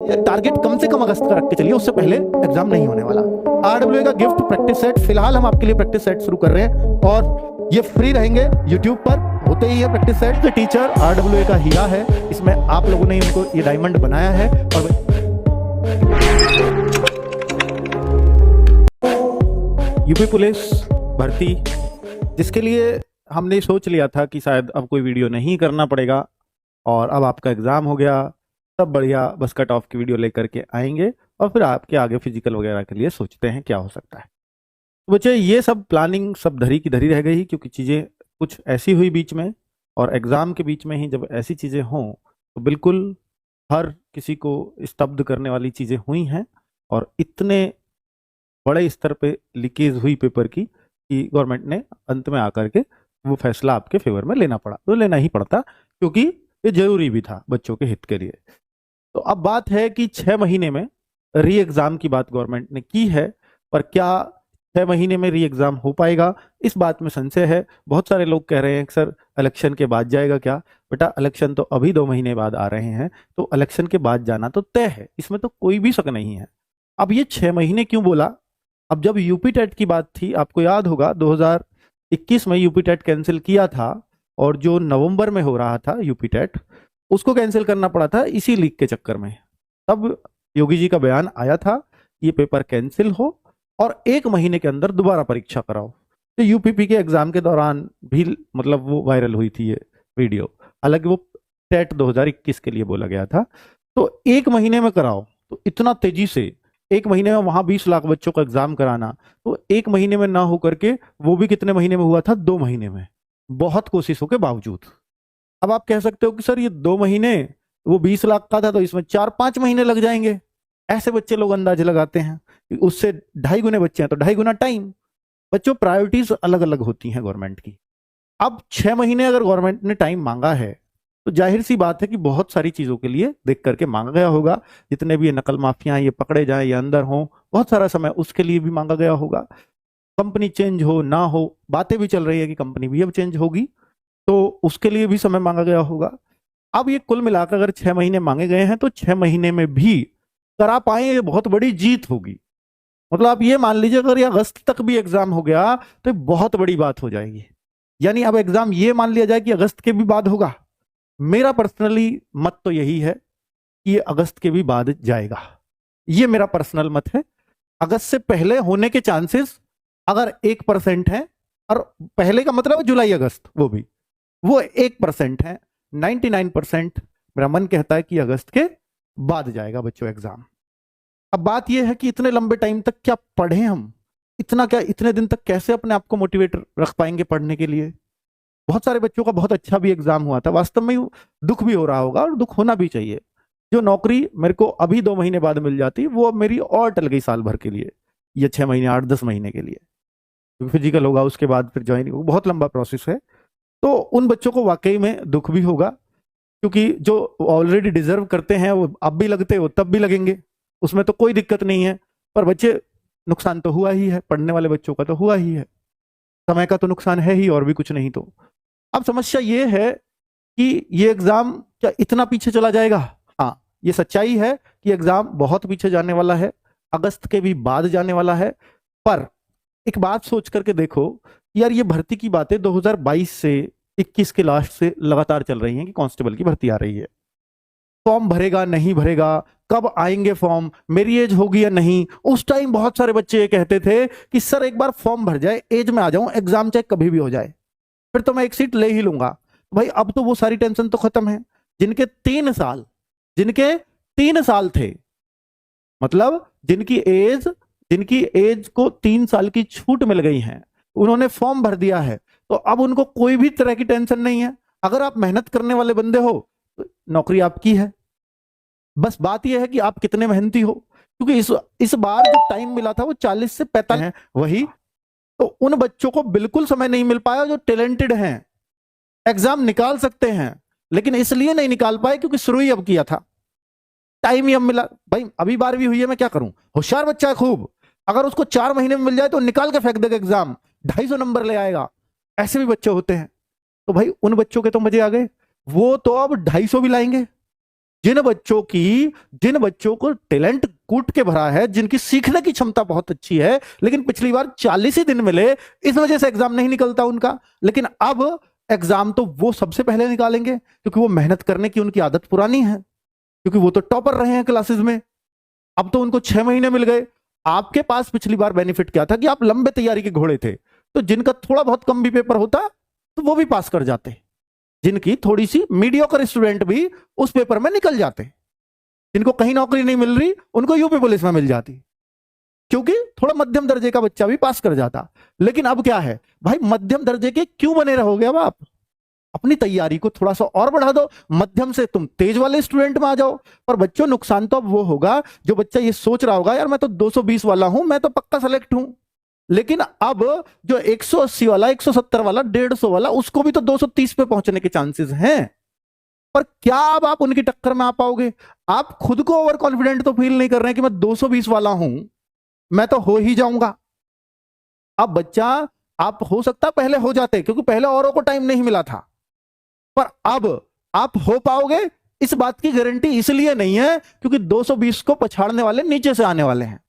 Target कम से कम अगस्त का रख के चलिए, उससे पहले एग्जाम नहीं होने वाला। RWA का गिफ्ट प्रैक्टिस सेट, फिलहाल हम आपके लिए प्रैक्टिस सेट शुरू कर रहे हैं और ये फ्री रहेंगे YouTube पर, होते ही है प्रैक्टिस सेट। के टीचर RWA का हीरा है, इसमें आप लोगों ने इनको ये डायमंड बनाया है। और यूपी पुलिस भर्ती, जिसके लिए हमने सोच लिया था कि शायद अब कोई वीडियो नहीं करना पड़ेगा, और अब आपका एग्जाम हो गया, तब बढ़िया बस कट ऑफ की वीडियो लेकर के आएंगे और फिर आपके आगे फिजिकल वगैरह के लिए सोचते हैं क्या हो सकता है। तो बच्चे ये सब प्लानिंग सब धरी की धरी रह गई, क्योंकि चीज़ें कुछ ऐसी हुई बीच में, और एग्ज़ाम के बीच में ही जब ऐसी चीज़ें हों तो बिल्कुल हर किसी को स्तब्ध करने वाली चीज़ें हुई हैं, और इतने बड़े स्तर पे लीकेज हुई पेपर की कि गवर्नमेंट ने अंत में आकर के वो फैसला आपके फेवर में लेना पड़ा। तो लेना ही पड़ता, क्योंकि ये जरूरी भी था बच्चों के हित के लिए। तो अब बात है कि 6 महीने में री एग्ज़ाम की बात गवर्नमेंट ने की है, पर क्या 6 महीने में री एग्ज़ाम हो पाएगा, इस बात में संशय है। बहुत सारे लोग कह रहे हैं कि सर इलेक्शन के बाद जाएगा क्या? बेटा, इलेक्शन तो अभी 2 महीने बाद आ रहे हैं, तो इलेक्शन के बाद जाना तो तय है, इसमें तो कोई भी शक नहीं है। अब ये 6 महीने क्यों बोला? अब जब यूपी टेट की बात थी, आपको याद होगा 2021 में यूपी टेट कैंसिल किया था, और जो नवंबर में हो रहा था यूपी टेट, उसको कैंसिल करना पड़ा था इसी लीक के चक्कर में। तब योगी जी का बयान आया था ये पेपर कैंसिल हो और 1 महीने के अंदर दोबारा परीक्षा कराओ। तो यूपीपी के एग्जाम के दौरान भी मतलब वो वायरल हुई थी ये वीडियो, हालांकि वो टेट 2021 के लिए बोला गया था। तो 1 महीने में कराओ, तो इतना तेजी से 1 महीने में वहां 20 लाख बच्चों का एग्जाम कराना, तो 1 महीने में ना हो करके वो भी कितने महीने में हुआ था? 2 महीने में, बहुत कोशिशों के बावजूद। अब आप कह सकते हो कि सर ये 2 महीने, वो 20 लाख का था तो इसमें 4-5 महीने लग जाएंगे। ऐसे बच्चे लोग अंदाजे लगाते हैं, उससे 2.5 गुने बच्चे हैं तो 2.5 गुना टाइम। बच्चों, प्रायोरिटीज अलग अलग होती हैं गवर्नमेंट की। अब 6 महीने अगर गवर्नमेंट ने टाइम मांगा है, तो जाहिर सी बात है कि बहुत सारी चीजों के लिए देख करके मांगा गया होगा। जितने भी ये नकल माफिया ये पकड़े जाएं या अंदर हों, बहुत सारा समय उसके लिए भी मांगा गया होगा। कंपनी चेंज हो ना हो, बातें भी चल रही है कि कंपनी भी अब चेंज होगी, तो उसके लिए भी समय मांगा गया होगा। अब ये कुल मिलाकर अगर 6 महीने मांगे गए हैं, तो 6 महीने में भी करा पाए, ये बहुत बड़ी जीत होगी। मतलब आप ये मान लीजिए अगर ये अगस्त तक भी एग्जाम हो गया तो बहुत बड़ी बात हो जाएगी। यानी अब एग्जाम ये मान लिया जाए कि अगस्त के भी बाद होगा। मेरा पर्सनली मत तो यही है कि ये अगस्त के भी बाद जाएगा, ये मेरा पर्सनल मत है। अगस्त से पहले होने के चांसेस अगर 1% है, और पहले का मतलब जुलाई अगस्त, वो 1% है। 99% मेरा मन कहता है कि अगस्त के बाद जाएगा बच्चों एग्जाम। अब बात यह है कि इतने लंबे टाइम तक क्या पढ़ें हम, इतने दिन तक कैसे अपने आप को मोटिवेट रख पाएंगे पढ़ने के लिए? बहुत सारे बच्चों का बहुत अच्छा भी एग्जाम हुआ था, वास्तव में दुख भी हो रहा होगा, और दुख होना भी चाहिए। जो नौकरी मेरे को अभी 2 महीने बाद मिल जाती, वो अब मेरी और टल गई साल भर के लिए, या 6 महीने 8-10 महीने के लिए, फिजिकल होगा उसके बाद फिर ज्वाइनिंग होगा, बहुत लंबा प्रोसेस है। तो उन बच्चों को वाकई में दुख भी होगा, क्योंकि जो ऑलरेडी डिजर्व करते हैं वो अब भी लगते हो तब भी लगेंगे, उसमें तो कोई दिक्कत नहीं है। पर बच्चे, नुकसान तो हुआ ही है, पढ़ने वाले बच्चों का तो हुआ ही है, समय का तो नुकसान है ही, और भी कुछ नहीं। तो अब समस्या ये है कि ये एग्जाम क्या इतना पीछे चला जाएगा? हाँ, ये सच्चाई है कि एग्जाम बहुत पीछे जाने वाला है, अगस्त के भी बाद जाने वाला है। पर एक बात सोच करके देखो यार, ये भर्ती की बातें 2022 से 21 के लास्ट से लगातार चल रही हैं कि कांस्टेबल की भर्ती आ रही है। फॉर्म भरेगा नहीं भरेगा, कब आएंगे फॉर्म, मेरी एज होगी या नहीं। उस टाइम बहुत सारे बच्चे ये कहते थे कि सर एक बार फॉर्म भर जाए, एज में आ जाऊं, एग्जाम चाहे कभी भी हो जाए, फिर तो मैं एक सीट ले ही लूंगा। भाई अब तो वो सारी टेंशन तो खत्म है। जिनके 3 साल थे, मतलब जिनकी एज को 3 साल की छूट मिल गई है, उन्होंने फॉर्म भर दिया है, तो अब उनको कोई भी तरह की टेंशन नहीं है। अगर आप मेहनत करने वाले बंदे हो तो नौकरी आपकी है। बस बात यह है कि आप कितने मेहनती हो, क्योंकि इस बार जो टाइम मिला था वो 40 से 45 है वही। तो उन बच्चों को बिल्कुल समय नहीं मिल पाया जो टैलेंटेड हैं, एग्जाम निकाल सकते हैं, लेकिन इसलिए नहीं निकाल पाए क्योंकि शुरू ही अब किया था, टाइम ही अब मिला। भाई अभी 12वीं हुई है, मैं क्या करूं? होशियार बच्चा है खूब, अगर उसको 4 महीने में मिल जाए तो निकाल के फेंक देगा एग्जाम, 250 नंबर ले आएगा। ऐसे भी बच्चे होते हैं। तो भाई उन बच्चों के तो मजे आ गए, वो तो अब 250 भी लाएंगे। जिन बच्चों को टैलेंट कूट के भरा है, जिनकी सीखने की क्षमता बहुत अच्छी है, लेकिन पिछली बार 40 ही दिन मिले, इस वजह से एग्जाम नहीं निकलता उनका। लेकिन अब एग्जाम तो वो सबसे पहले निकालेंगे, क्योंकि वो मेहनत करने की उनकी आदत पुरानी है, क्योंकि वो तो टॉपर रहे हैं क्लासेस में। अब तो उनको 6 महीने मिल गए। आपके पास पिछली बार बेनिफिट क्या था कि आप लंबे तैयारी के घोड़े थे, तो जिनका थोड़ा बहुत कम भी पेपर होता तो वो भी पास कर जाते, जिनकी थोड़ी सी मीडियोकर स्टूडेंट भी उस पेपर में निकल जाते, जिनको कहीं नौकरी नहीं मिल रही उनको यूपी पुलिस में मिल जाती, क्योंकि थोड़ा मध्यम दर्जे का बच्चा भी पास कर जाता। लेकिन अब क्या है भाई, मध्यम दर्जे के क्यों बने रहोगे? अब आप अपनी तैयारी को थोड़ा सा और बढ़ा दो, मध्यम से तुम तेज वाले स्टूडेंट में आ जाओ। पर बच्चों, नुकसान तो अब वो होगा जो बच्चा ये सोच रहा होगा, यार मैं तो 220 वाला हूं, मैं तो पक्का सेलेक्ट हूं। लेकिन अब जो 180 वाला, 170 वाला, 150 वाला, उसको भी तो 230 पे पहुंचने के चांसेस हैं। पर क्या अब आप उनकी टक्कर में आ पाओगे? आप खुद को ओवर कॉन्फिडेंट तो फील नहीं कर रहे हैं कि मैं 220 वाला हूं, मैं तो हो ही जाऊंगा। अब बच्चा, आप हो सकता पहले हो जाते, क्योंकि पहले औरों को टाइम नहीं मिला था, पर अब आप हो पाओगे इस बात की गारंटी इसलिए नहीं है क्योंकि 220 को पछाड़ने वाले नीचे से आने वाले हैं,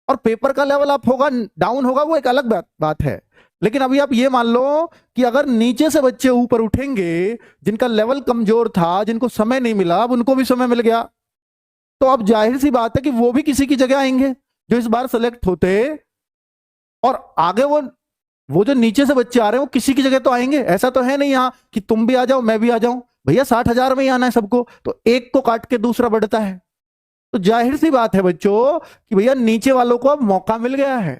और पेपर का लेवल अप होगा डाउन होगा वो एक अलग बात है। लेकिन अभी आप ये मान लो कि अगर नीचे से बच्चे ऊपर उठेंगे, जिनका लेवल कमजोर था, जिनको समय नहीं मिला, अब उनको भी समय मिल गया, तो अब जाहिर सी बात है कि वो भी किसी की जगह आएंगे जो इस बार सेलेक्ट होते, और आगे वो जो नीचे से बच्चे आ रहे हैं वो किसी की जगह तो आएंगे। ऐसा तो है नहीं यहां कि तुम भी आ जाओ मैं भी आ जाऊं, भैया 60,000 में ही आना है सबको, तो एक को काट के दूसरा बढ़ता है। तो जाहिर सी बात है बच्चों कि भैया नीचे वालों को अब मौका मिल गया है,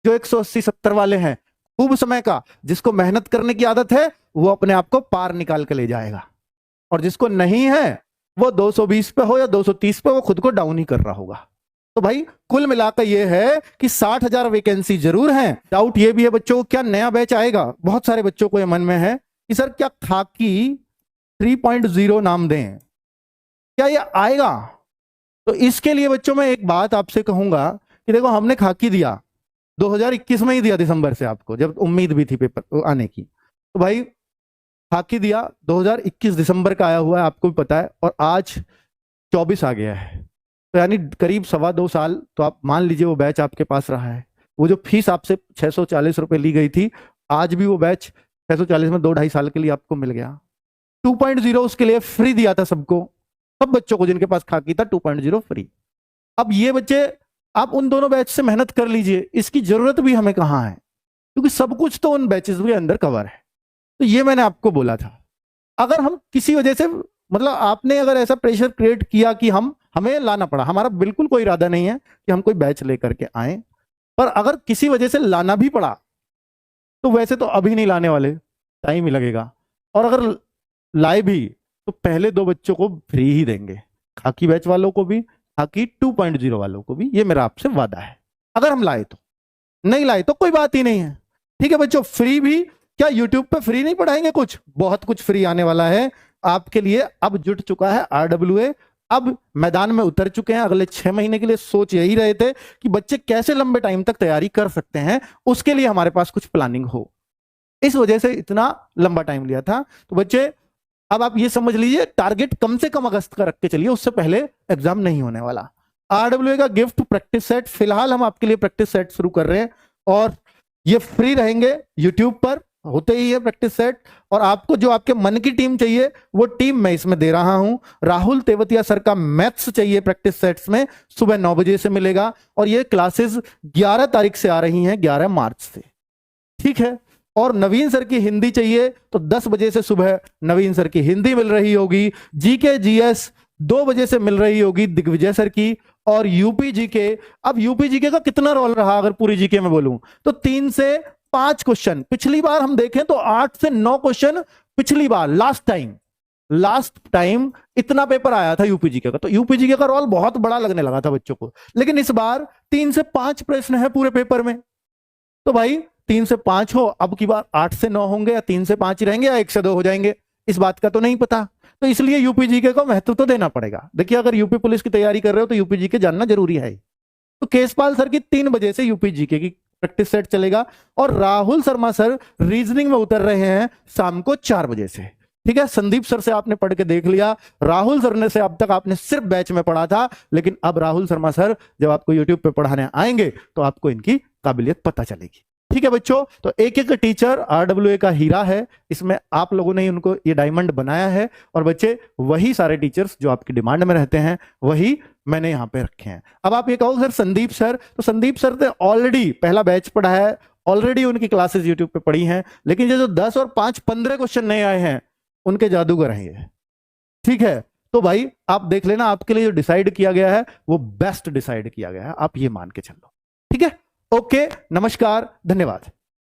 जो 180-70 वाले हैं, खूब समय का, जिसको मेहनत करने की आदत है वो अपने आप को पार निकाल के ले जाएगा, और जिसको नहीं है वो 220 पे हो या 230 पे, वो खुद को डाउन ही कर रहा होगा। तो भाई कुल मिलाकर यह है कि 60,000 वैकेंसी जरूर हैं। डाउट यह भी है बच्चों, क्या नया बैच आएगा? बहुत सारे बच्चों को यह मन में है कि सर क्या खाकी 3.0 नाम दें, क्या यह आएगा? तो इसके लिए बच्चों मैं एक बात आपसे कहूंगा कि देखो, हमने खाकी दिया 2021 में ही दिया, दिसंबर से, आपको जब उम्मीद भी थी पेपर आने की। तो भाई खाकी दिया 2021 दिसंबर का आया हुआ है, आपको भी पता है, और आज 24 आ गया है, तो यानी करीब 2.25 साल तो आप मान लीजिए वो बैच आपके पास रहा है। वो जो फीस आपसे 640 रुपए ली गई थी, आज भी वो बैच 640 में 2-2.5 साल के लिए आपको मिल गया। 2.0 उसके लिए फ्री दिया था सबको, सब बच्चों को जिनके पास खाकी था, 2.0 फ्री। अब ये बच्चे, आप उन दोनों बैच से मेहनत कर लीजिए, इसकी जरूरत भी हमें कहाँ है, क्योंकि सब कुछ तो उन बैचेस के अंदर कवर है। तो ये मैंने आपको बोला था। अगर हम किसी वजह से, मतलब आपने अगर ऐसा प्रेशर क्रिएट किया कि हमें लाना पड़ा, हमारा बिल्कुल कोई इरादा नहीं है कि हम कोई बैच लेकर के आए, पर अगर किसी वजह से लाना भी पड़ा तो वैसे तो अभी नहीं लाने वाले, टाइम ही लगेगा, और अगर लाए भी तो पहले 2 बच्चों को फ्री ही देंगे, खाकी बैच वालों को भी, खाकी 2.0 वालों को भी, ये मेरा आपसे वादा है। अगर हम लाए तो, नहीं लाए तो कोई बात ही नहीं है, ठीक है बच्चों। फ्री भी क्या यूट्यूब पे फ्री नहीं पढ़ाएंगे? कुछ बहुत कुछ फ्री आने वाला है आपके लिए। अब जुट चुका है RWA, अब मैदान में उतर चुके हैं। अगले 6 महीने के लिए सोच यही रहे थे कि बच्चे कैसे लंबे टाइम तक तैयारी कर सकते हैं, उसके लिए हमारे पास कुछ प्लानिंग हो, इस वजह से इतना लंबा टाइम लिया था। तो बच्चे अब आप ये समझ लीजिए, टारगेट कम से कम अगस्त का रख के चलिए, उससे पहले एग्जाम नहीं होने वाला। RWA का गिफ्ट प्रैक्टिस सेट, फिलहाल हम आपके लिए प्रैक्टिस सेट शुरू कर रहे हैं, और ये फ्री रहेंगे, यूट्यूब पर होते ही है प्रैक्टिस सेट। और आपको जो आपके मन की टीम चाहिए वो टीम मैं इसमें दे रहा हूं। राहुल तेवतिया सर का मैथ्स चाहिए प्रैक्टिस सेट्स में, सुबह 9 बजे से मिलेगा, और ये क्लासेस 11 तारीख से आ रही हैं, 11 मार्च से, ठीक है। और नवीन सर की हिंदी चाहिए तो 10 बजे से सुबह नवीन सर की हिंदी मिल रही होगी। जीके जीएस 2 बजे से मिल रही होगी दिग्विजय सर की। और यूपी जीके, अब यूपी जीके का कितना रोल रहा अगर पूरी जीके में बोलूं तो 3 से 5 क्वेश्चन, पिछली बार हम देखें तो 8 से 9 क्वेश्चन पिछली बार, लास्ट टाइम इतना पेपर आया था यूपी जीके का, तो यूपी जीके का रोल बहुत बड़ा लगने लगा था बच्चों को। लेकिन इस बार 3 से 5 प्रश्न है पूरे पेपर में, तो भाई 3 से 5 हो, अब की बार 8 से 9 होंगे, या 3 से 5 ही रहेंगे, या 1 से 2 हो जाएंगे, इस बात का तो नहीं पता। तो इसलिए यूपी जीके को महत्व तो देना पड़ेगा। देखिए, अगर यूपी पुलिस की तैयारी कर रहे हो तो यूपी जीके जानना जरूरी है। तो केसपाल सर की 3 बजे से यूपी जीके की प्रैक्टिस सेट चलेगा, और राहुल शर्मा सर रीजनिंग में उतर रहे हैं शाम को 4 बजे से, ठीक है, संदीप सर से आपने पढ़ के देख लिया, राहुल सर ने से अब तक आपने सिर्फ बैच में पढ़ा था, लेकिन अब राहुल शर्मा सर जब आपको यूट्यूब पे पढ़ाने आएंगे तो आपको इनकी काबिलियत पता चलेगी। ठीक है बच्चों, तो एक एक टीचर RWA का हीरा है, इसमें आप लोगों ने उनको ये डायमंड बनाया है, और बच्चे वही सारे टीचर्स जो आपकी डिमांड में रहते हैं वही मैंने यहां पे रखे हैं। अब आप ये कहो सर संदीप सर, तो संदीप सर ने ऑलरेडी पहला बैच पढ़ा है, ऑलरेडी उनकी क्लासेस यूट्यूब पे पढ़ी हैं, लेकिन ये जो 10 और 5 15 क्वेश्चन नए आए हैं उनके जादूगर हैं ये। ठीक है, तो भाई आप देख लेना, आपके लिए जो डिसाइड किया गया है वो बेस्ट डिसाइड किया गया है, आप ये मान के चलो। ठीक है, ओके, नमस्कार, धन्यवाद।